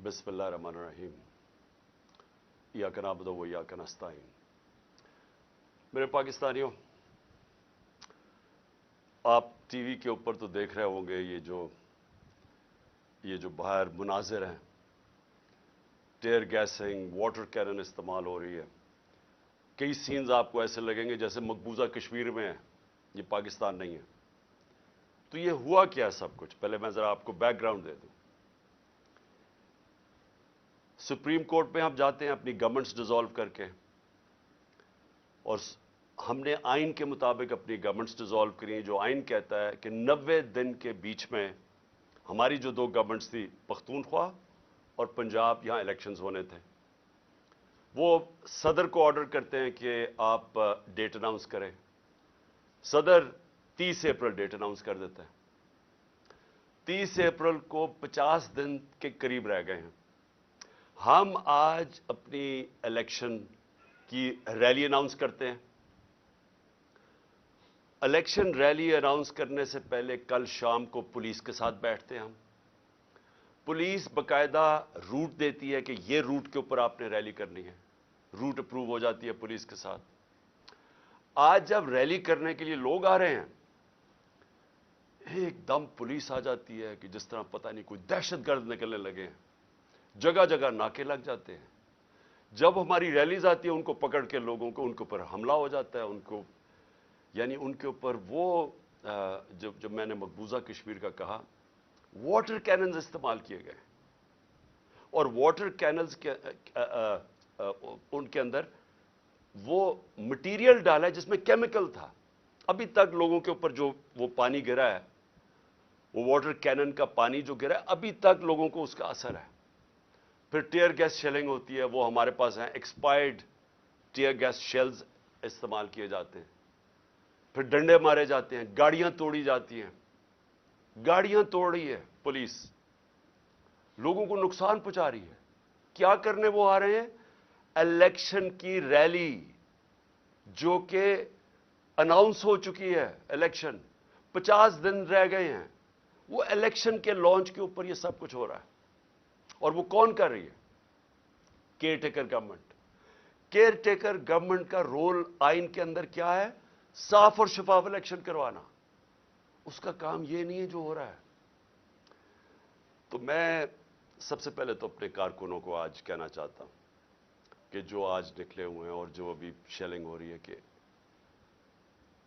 बिस्मिल्लाहिर्रहमानिर्रहीम। इय्याका नअबुदु व इय्याका नस्तईन। मेरे पाकिस्तानियों, आप टीवी के ऊपर तो देख रहे होंगे ये जो बाहर मुनाजिर हैं, टेयर गैसिंग, वाटर कैनन इस्तेमाल हो रही है। कई सीन्स आपको ऐसे लगेंगे जैसे मकबूजा कश्मीर में है, ये पाकिस्तान नहीं है। तो ये हुआ क्या सब कुछ, पहले मैं जरा आपको बैकग्राउंड दे दूं। सुप्रीम कोर्ट में हम जाते हैं अपनी गवर्नमेंट्स डिसॉल्व करके, और हमने आइन के मुताबिक अपनी गवर्नमेंट्स डिसॉल्व करी, जो आइन कहता है कि 90 दिन के बीच में हमारी जो दो गवर्नमेंट्स थी, पख्तूनख्वा और पंजाब, यहां इलेक्शंस होने थे। वो सदर को ऑर्डर करते हैं कि आप डेट अनाउंस करें। सदर 30 अप्रैल डेट अनाउंस कर देता है। 30 अप्रैल को 50 दिन के करीब रह गए हैं। हम आज अपनी इलेक्शन की रैली अनाउंस करते हैं। इलेक्शन रैली अनाउंस करने से पहले कल शाम को पुलिस के साथ बैठते हैं हम। पुलिस बकायदा रूट देती है कि ये रूट के ऊपर आपने रैली करनी है, रूट अप्रूव हो जाती है पुलिस के साथ। आज जब रैली करने के लिए लोग आ रहे हैं, एकदम पुलिस आ जाती है कि जिस तरह पता नहीं कोई दहशतगर्द निकलने लगे हैं। जगह जगह नाके लग जाते हैं। जब हमारी रैलीज आती है, उनको पकड़ के लोगों को उनके ऊपर हमला हो जाता है। उनको यानी उनके ऊपर वो जो मैंने मकबूजा कश्मीर का कहा, वाटर कैनन्स इस्तेमाल किए गए, और वाटर कैनल्स के उनके अंदर वो मटेरियल डाला है जिसमें केमिकल था। अभी तक लोगों के ऊपर जो वो पानी गिरा है, वो वाटर कैनन का पानी जो गिरा है, अभी तक लोगों को उसका असर है। फिर टीयर गैस शेलिंग होती है, वो हमारे पास है, एक्सपायर्ड टीयर गैस शेल्स इस्तेमाल किए जाते हैं। फिर डंडे मारे जाते हैं, गाड़ियां तोड़ी जाती हैं। गाड़ियां तोड़ रही है पुलिस, लोगों को नुकसान पहुंचा रही है। क्या करने वो आ रहे हैं? इलेक्शन की रैली, जो कि अनाउंस हो चुकी है। इलेक्शन 50 दिन रह गए हैं, वो इलेक्शन के लॉन्च के ऊपर ये सब कुछ हो रहा है। और वो कौन कर रही है? Care taker government. Care taker government का रोल आइन के अंदर क्या है? साफ और शफाफ इलेक्शन करवाना। उसका काम ये नहीं है जो हो रहा है। तो मैं सबसे पहले तो अपने कारकुनों को आज कहना चाहता हूं कि जो आज निकले हुए हैं और जो अभी शेलिंग हो रही है, कि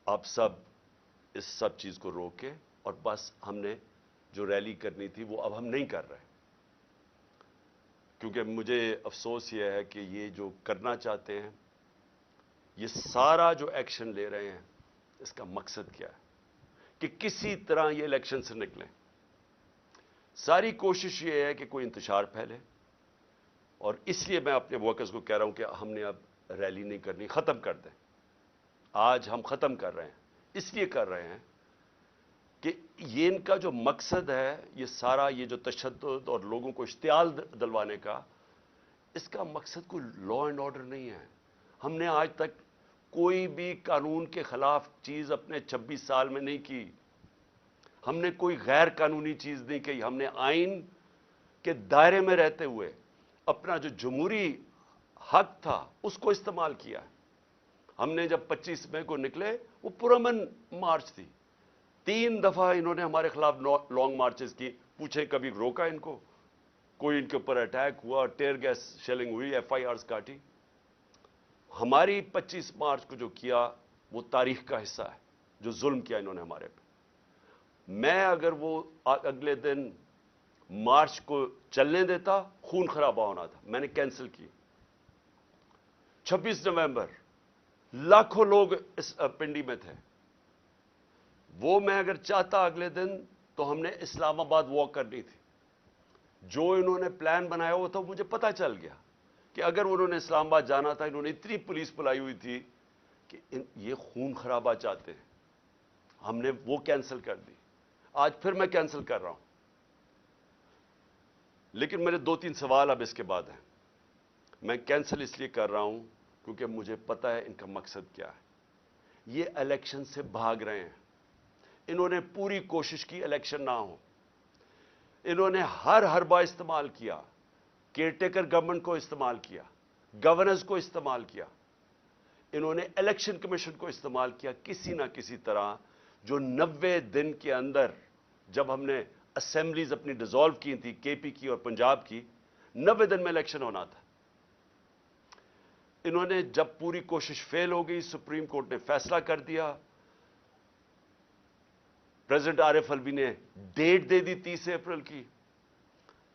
आप सब इस सब चीज को रोके, और बस हमने जो रैली करनी थी वो अब हम नहीं कर रहे। क्योंकि मुझे अफसोस यह है कि ये जो करना चाहते हैं, ये सारा जो एक्शन ले रहे हैं, इसका मकसद क्या है? कि किसी तरह ये इलेक्शन से निकलें। सारी कोशिश ये है कि कोई इंतशार फैले, और इसलिए मैं अपने वर्कर्स को कह रहा हूं कि हमने अब रैली नहीं करनी, खत्म कर दें। आज हम खत्म कर रहे हैं। इसलिए कर रहे हैं कि ये इनका जो मकसद है, ये सारा ये जो तशद्दुद और लोगों को इश्तियाल दिलवाने का, इसका मकसद कोई लॉ एंड ऑर्डर नहीं है। हमने आज तक कोई भी कानून के खिलाफ चीज अपने 26 साल में नहीं की। हमने कोई गैर कानूनी चीज नहीं की। हमने आइन के दायरे में रहते हुए अपना जो जमहूरी हक था उसको इस्तेमाल किया। हमने जब 25 मई को निकले, वो पुरअमन मार्च थी। 3 दफा इन्होंने हमारे खिलाफ लॉन्ग मार्चेस की। पूछे कभी रोका इनको? कोई इनके ऊपर अटैक हुआ, टेयर गैस शेलिंग हुई, FIRs काटी? हमारी 25 मार्च को जो किया वो तारीख का हिस्सा है, जो जुल्म किया इन्होंने हमारे पे। मैं अगर वो अगले दिन मार्च को चलने देता, खून खराबा होना था। मैंने कैंसिल की। 26 नवंबर लाखों लोग इस पिंडी में थे। वो मैं अगर चाहता अगले दिन, तो हमने इस्लामाबाद वॉक करनी थी। जो इन्होंने प्लान बनाया हुआ था, मुझे पता चल गया कि अगर उन्होंने इस्लामाबाद जाना था, इन्होंने इतनी पुलिस बुलाई हुई थी कि ये खून खराबा चाहते हैं। हमने वो कैंसिल कर दी। आज फिर मैं कैंसिल कर रहा हूं। लेकिन मेरे 2-3 सवाल अब इसके बाद हैं। मैं कैंसिल इसलिए कर रहा हूं क्योंकि मुझे पता है इनका मकसद क्या है। ये इलेक्शन से भाग रहे हैं। इन्होंने पूरी कोशिश की इलेक्शन ना हो। इन्होंने हर हरबा इस्तेमाल किया। केयरटेकर गवर्नमेंट को इस्तेमाल किया, गवर्नर्स को इस्तेमाल किया, इन्होंने इलेक्शन कमीशन को इस्तेमाल किया किसी ना किसी तरह, जो 90 दिन के अंदर, जब हमने असेंबलीज अपनी डिसॉल्व की थी, केपी की और पंजाब की, 90 दिन में इलेक्शन होना था। इन्होंने जब पूरी कोशिश फेल हो गई, सुप्रीम कोर्ट ने फैसला कर दिया, प्रेसिडेंट आरिफ अलवी ने डेट दे दी 30 अप्रैल की।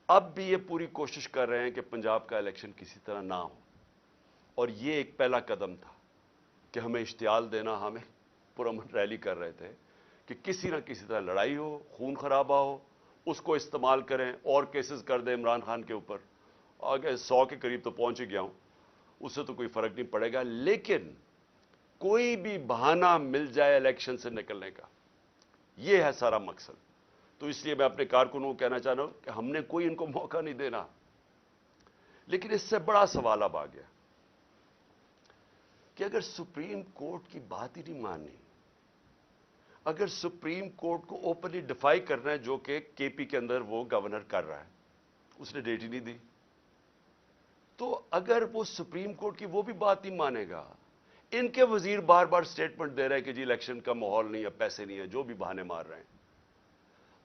अब भी ये पूरी कोशिश कर रहे हैं कि पंजाब का इलेक्शन किसी तरह ना हो, और ये एक पहला कदम था कि हमें इश्तियाल देना, हमें पुरअमन रैली कर रहे थे कि किसी ना किसी तरह लड़ाई हो, खून खराबा हो, उसको इस्तेमाल करें और केसेस कर दें इमरान खान के ऊपर। आगे 100 के करीब तो पहुंच ही गया हूं, उससे तो कोई फर्क नहीं पड़ेगा, लेकिन कोई भी बहाना मिल जाए इलेक्शन से निकलने का, यह है सारा मकसद। तो इसलिए मैं अपने कारकुनों को कहना चाह रहा हूं कि हमने कोई इनको मौका नहीं देना। लेकिन इससे बड़ा सवाल अब आ गया कि अगर सुप्रीम कोर्ट की बात ही नहीं माननी, अगर सुप्रीम कोर्ट को ओपनली डिफाई करना है, जो कि केपी के अंदर वो गवर्नर कर रहा है, उसने डेट ही नहीं दी, तो अगर वो सुप्रीम कोर्ट की वो भी बात नहीं मानेगा, इनके वजीर बार बार स्टेटमेंट दे रहे हैं कि जी इलेक्शन का माहौल नहीं है, पैसे नहीं है, जो भी बहाने मार रहे हैं,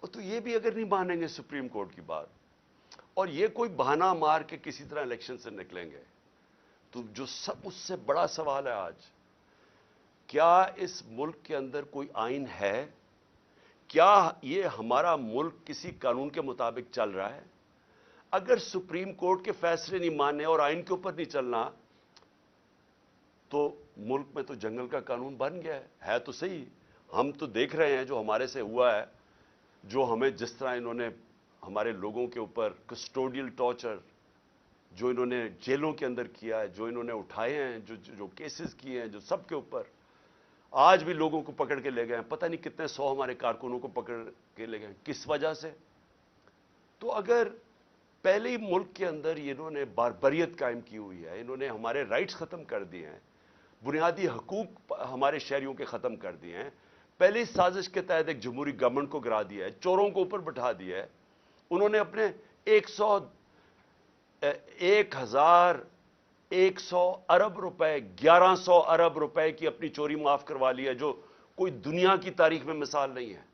और तो ये भी अगर नहीं मानेंगे सुप्रीम कोर्ट की बात, और ये कोई बहाना मार के किसी तरह इलेक्शन से निकलेंगे, तो जो सब उससे बड़ा सवाल है आज, क्या इस मुल्क के अंदर कोई आइन है? क्या ये हमारा मुल्क किसी कानून के मुताबिक चल रहा है? अगर सुप्रीम कोर्ट के फैसले नहीं मानने और आइन के ऊपर नहीं चलना, तो मुल्क में तो जंगल का कानून बन गया है तो सही। हम तो देख रहे हैं जो हमारे से हुआ है, जो हमें जिस तरह इन्होंने हमारे लोगों के ऊपर कस्टोडियल टॉर्चर जो इन्होंने जेलों के अंदर किया है, जो इन्होंने उठाए हैं, जो केसेस किए हैं, जो सबके ऊपर आज भी लोगों को पकड़ के ले गए हैं, पता नहीं कितने 100 हमारे कारकुनों को पकड़ के ले गए हैं, किस वजह से? तो अगर पहले ही मुल्क के अंदर इन्होंने बारबरियत कायम की हुई है, इन्होंने हमारे राइट्स खत्म कर दिए हैं, बुनियादी हकूक हमारे शहरियों के खत्म कर दिए हैं, पहली साजिश के तहत एक जमहूरी गवर्नमेंट को गिरा दिया है, चोरों को ऊपर बिठा दिया है, उन्होंने अपने 1,100 अरब रुपए, 1100 अरब रुपए की अपनी चोरी माफ करवा ली है, जो कोई दुनिया की तारीख में मिसाल नहीं है।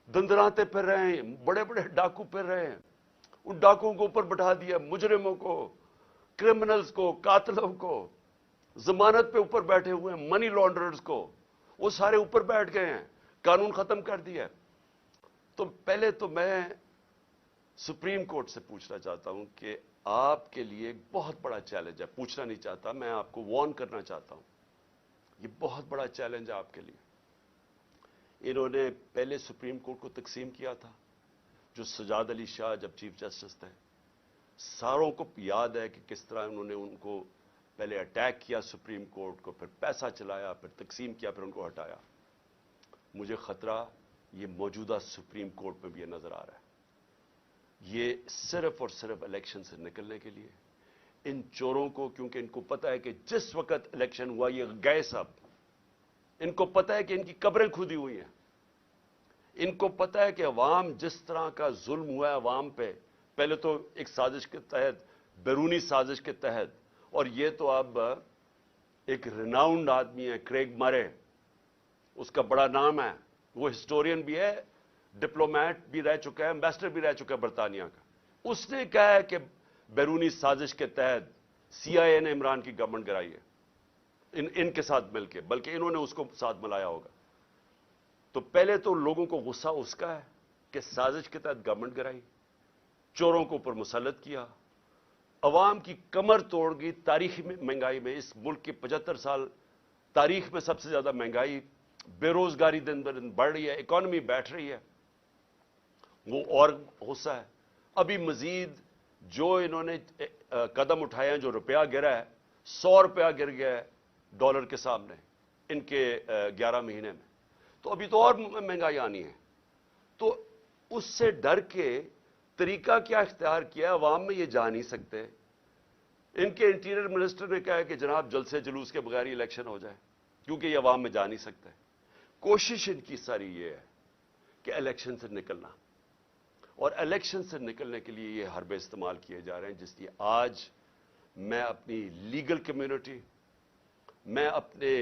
दंदराते फिर रहे हैं, बड़े बड़े डाकू फिर रहे हैं, उन डाकुओं को ऊपर बिठा दिया, मुजरिमों को, क्रिमिनल्स को, कातलों को, जमानत पे ऊपर बैठे हुए हैं, मनी लॉन्ड्रर्स को, वो सारे ऊपर बैठ गए हैं, कानून खत्म कर दिया। तो पहले तो मैं सुप्रीम कोर्ट से पूछना चाहता हूं कि आपके लिए एक बहुत बड़ा चैलेंज है, पूछना नहीं चाहता, मैं आपको वार्न करना चाहता हूं, ये बहुत बड़ा चैलेंज है आपके लिए। इन्होंने पहले सुप्रीम कोर्ट को तकसीम किया था, जो सजाद अली शाह जब चीफ जस्टिस थे, सारों को याद है कि किस तरह उन्होंने उनको पहले अटैक किया सुप्रीम कोर्ट को, फिर पैसा चलाया, फिर तकसीम किया, फिर उनको हटाया। मुझे खतरा ये मौजूदा सुप्रीम कोर्ट में भी ये नजर आ रहा है। ये सिर्फ और सिर्फ इलेक्शन से निकलने के लिए, इन चोरों को, क्योंकि इनको पता है कि जिस वक्त इलेक्शन हुआ ये गए सब, इनको पता है कि इनकी कब्रें खुदी हुई हैं, इनको पता है कि अवाम जिस तरह का जुल्म हुआ है अवाम पे, पहले तो एक साजिश के तहत, बैरूनी साजिश के तहत, और ये तो अब एक रिनाउंड आदमी है क्रेग मरे, उसका बड़ा नाम है, वो हिस्टोरियन भी है, डिप्लोमेट भी रह चुका है, एम्बेसडर भी रह चुका है बरतानिया का। उसने कहा है कि बैरूनी साजिश के तहत CIA ने इमरान की गवर्नमेंट गिराई है, इनके साथ मिलकर, बल्कि इन्होंने उसको साथ मिलाया होगा। तो पहले तो लोगों को गुस्सा उसका है कि साजिश के तहत गवर्नमेंट गिराई, चोरों को ऊपर मुसल्लत किया, अवाम की कमर तोड़ गई, तारीखी महंगाई में, इस मुल्क के 75 साल तारीख में सबसे ज्यादा महंगाई, बेरोजगारी दिन ब दिन बढ़ रही है, इकॉनमी बैठ रही है, वो और गुस्सा है। अभी मजीद जो इन्होंने कदम उठाए हैं, जो रुपया गिरा है, 100 रुपया गिर गया है डॉलर के सामने इनके 11 महीने में, तो अभी तो और महंगाई आनी है। तो उससे डर के तरीका क्या इख्तियार किया, अवाम में ये जा नहीं सकते। इनके इंटीरियर मिनिस्टर ने कहा है कि जनाब जल्द से जुलूस के बगैर इलेक्शन हो जाए, क्योंकि ये अवाम में जा नहीं सकते। कोशिश इनकी सारी ये है कि इलेक्शन से निकलना, اور الیکشن سے نکلنے کے لیے یہ حربے استعمال کیے جا رہے ہیں، جس لیے آج میں اپنی لیگل کمیونٹی، میں اپنے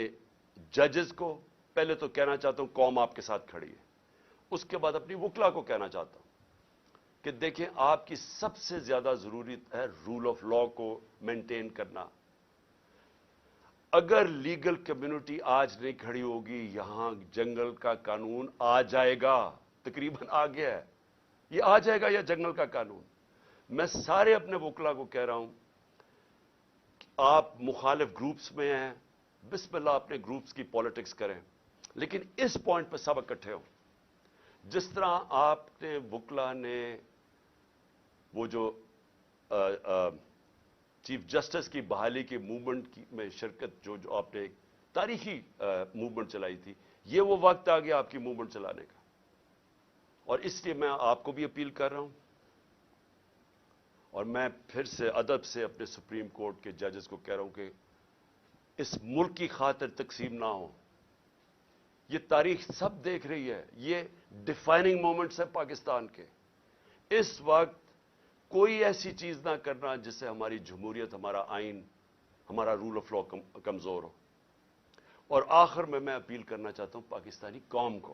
ججز کو پہلے تو کہنا چاہتا ہوں قوم آپ کے ساتھ کھڑی ہے، اس کے بعد اپنی وکلا کو کہنا چاہتا ہوں کہ دیکھیں آپ کی سب سے زیادہ ضروری ہے رول آف لا کو مینٹین کرنا۔ اگر لیگل کمیونٹی آج نہیں کھڑی ہوگی، یہاں جنگل کا قانون آ جائے گا، تقریباً آ گیا ہے، یہ آ جائے گا یا جنگل کا قانون۔ میں سارے اپنے وکلا کو کہہ رہا ہوں کہ آپ مخالف گروپس میں ہیں، بسم اللہ اپنے گروپس کی پالیٹکس کریں، لیکن اس پوائنٹ پہ سب اکٹھے ہوں۔ جس طرح آپ نے وکلا نے وہ جو چیف جسٹس کی بحالی کے موومنٹ میں شرکت جو آپ نے ایک تاریخی موومنٹ چلائی تھی، یہ وہ وقت آ گیا آپ کی موومنٹ چلانے کا، اور اس لیے میں آپ کو بھی اپیل کر رہا ہوں، اور میں پھر سے ادب سے اپنے سپریم کورٹ کے ججز کو کہہ رہا ہوں کہ اس ملک کی خاطر تقسیم نہ ہو۔ یہ تاریخ سب دیکھ رہی ہے، یہ ڈیفائننگ مومنٹس ہیں پاکستان کے۔ اس وقت کوئی ایسی چیز نہ کرنا جس سے ہماری جمہوریت، ہمارا آئین، ہمارا رول آف لا کمزور ہو۔ اور آخر میں اپیل کرنا چاہتا ہوں پاکستانی قوم کو،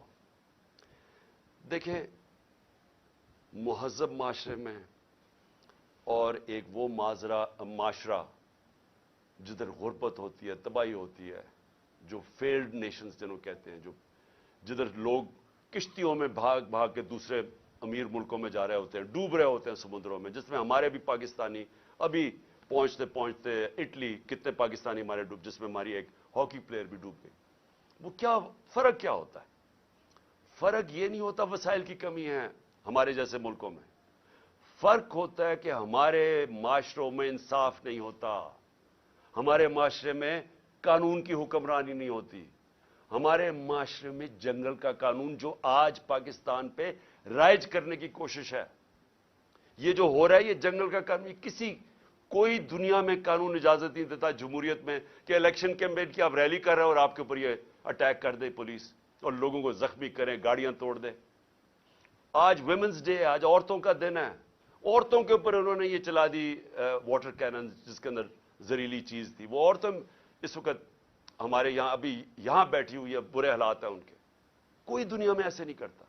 دیکھیں مہذب معاشرے میں اور ایک وہ معاشرہ جدھر غربت ہوتی ہے، تباہی ہوتی ہے، جو فیلڈ نیشنز جنہوں کہتے ہیں، جدھر لوگ کشتیوں میں بھاگ بھاگ کے دوسرے امیر ملکوں میں جا رہے ہوتے ہیں، ڈوب رہے ہوتے ہیں سمندروں میں، جس میں ہمارے بھی پاکستانی ابھی پہنچتے پہنچتے اٹلی کتنے پاکستانی ہمارے ڈوب، جس میں ہماری ایک ہاکی پلیئر بھی ڈوب گئی۔ وہ کیا فرق کیا ہوتا ہے؟ فرق یہ نہیں ہوتا وسائل کی کمی ہے ہمارے جیسے ملکوں میں، فرق ہوتا ہے کہ ہمارے معاشروں میں انصاف نہیں ہوتا، ہمارے معاشرے میں قانون کی حکمرانی نہیں ہوتی، ہمارے معاشرے میں جنگل کا قانون جو آج پاکستان پہ رائج کرنے کی کوشش ہے، یہ جو ہو رہا ہے یہ جنگل کا قانون، کوئی دنیا میں قانون اجازت نہیں دیتا جمہوریت میں کہ الیکشن کیمپین کی آپ ریلی کر رہے ہیں اور آپ کے اوپر یہ اٹیک کر دے پولیس اور لوگوں کو زخمی کریں، گاڑیاں توڑ دے۔ آج ویمنز ڈے ہے، آج عورتوں کا دن ہے، عورتوں کے اوپر انہوں نے یہ چلا دی واٹر کینن جس کے اندر زہریلی چیز تھی، وہ عورتیں اس وقت ہمارے یہاں ابھی یہاں بیٹھی ہوئی ہے، برے حالات ہیں ان کے، کوئی دنیا میں ایسے نہیں کرتا۔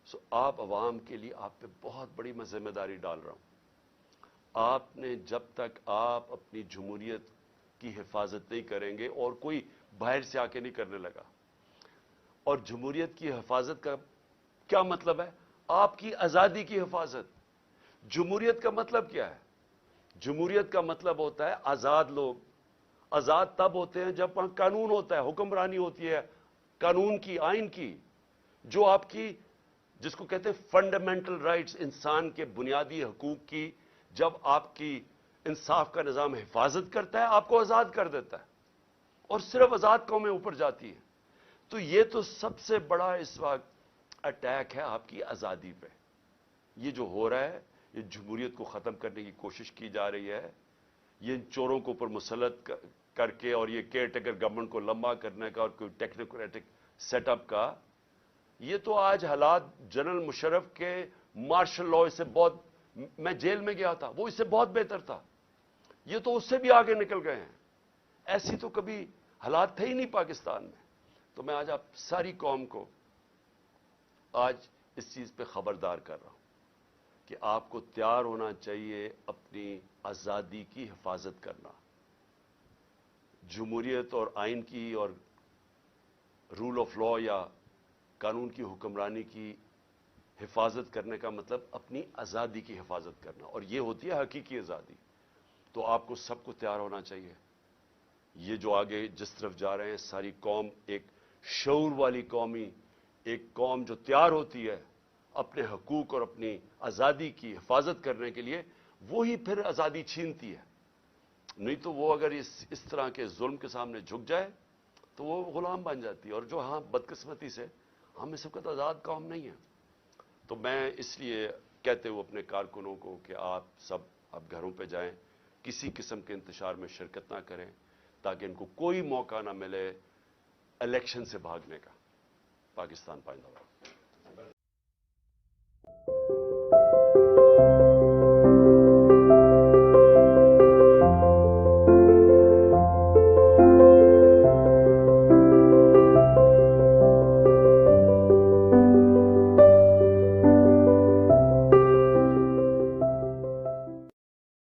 سو آپ عوام کے لیے آپ پہ بہت بڑی میں ذمہ داری ڈال رہا ہوں، آپ نے جب تک آپ اپنی جمہوریت کی حفاظت نہیں کریں گے، اور کوئی باہر سے آ کے نہیں کرنے لگا، اور جمہوریت کی حفاظت کا کیا مطلب ہے؟ آپ کی آزادی کی حفاظت۔ جمہوریت کا مطلب کیا ہے؟ جمہوریت کا مطلب ہوتا ہے آزاد لوگ۔ آزاد تب ہوتے ہیں جب وہاں قانون ہوتا ہے، حکمرانی ہوتی ہے قانون کی، آئین کی، جو آپ کی جس کو کہتے ہیں فنڈامنٹل رائٹس، انسان کے بنیادی حقوق کی، جب آپ کی انصاف کا نظام حفاظت کرتا ہے، آپ کو آزاد کر دیتا ہے، اور صرف آزاد قومیں اوپر جاتی ہیں۔ تو یہ تو سب سے بڑا اس وقت اٹیک ہے آپ کی آزادی پہ۔ یہ جو ہو رہا ہے، یہ جمہوریت کو ختم کرنے کی کوشش کی جا رہی ہے، یہ ان چوروں کو اوپر مسلط کر کے، اور یہ کیئر ٹیکر گورنمنٹ کو لمبا کرنے کا اور کوئی ٹیکنوکریٹک سیٹ اپ کا، یہ تو آج حالات جنرل مشرف کے مارشل لا سے بہت، میں جیل میں گیا تھا، وہ اس سے بہت بہتر تھا، یہ تو اس سے بھی آگے نکل گئے ہیں، ایسی تو کبھی حالات تھے ہی نہیں پاکستان میں۔ تو میں آج آپ ساری قوم کو آج اس چیز پہ خبردار کر رہا ہوں کہ آپ کو تیار ہونا چاہیے اپنی آزادی کی حفاظت کرنا۔ جمہوریت اور آئین کی اور رول آف لا یا قانون کی حکمرانی کی حفاظت کرنے کا مطلب اپنی آزادی کی حفاظت کرنا، اور یہ ہوتی ہے حقیقی آزادی۔ تو آپ کو سب کو تیار ہونا چاہیے۔ یہ جو آگے جس طرف جا رہے ہیں، ساری قوم ایک شعور والی قومی، ایک قوم جو تیار ہوتی ہے اپنے حقوق اور اپنی آزادی کی حفاظت کرنے کے لیے، وہی پھر آزادی چھینتی ہے۔ نہیں تو وہ اگر اس طرح کے ظلم کے سامنے جھک جائے تو وہ غلام بن جاتی ہے، اور جو ہاں بدقسمتی سے ہم اس وقت آزاد قوم نہیں ہیں۔ تو میں اس لیے کہتے ہوئے اپنے کارکنوں کو کہ آپ سب اب گھروں پہ جائیں، کسی قسم کے انتشار میں شرکت نہ کریں، تاکہ ان کو کوئی موقع نہ ملے الیکشن سے بھاگنے کا۔ پاکستان پائندہ باد۔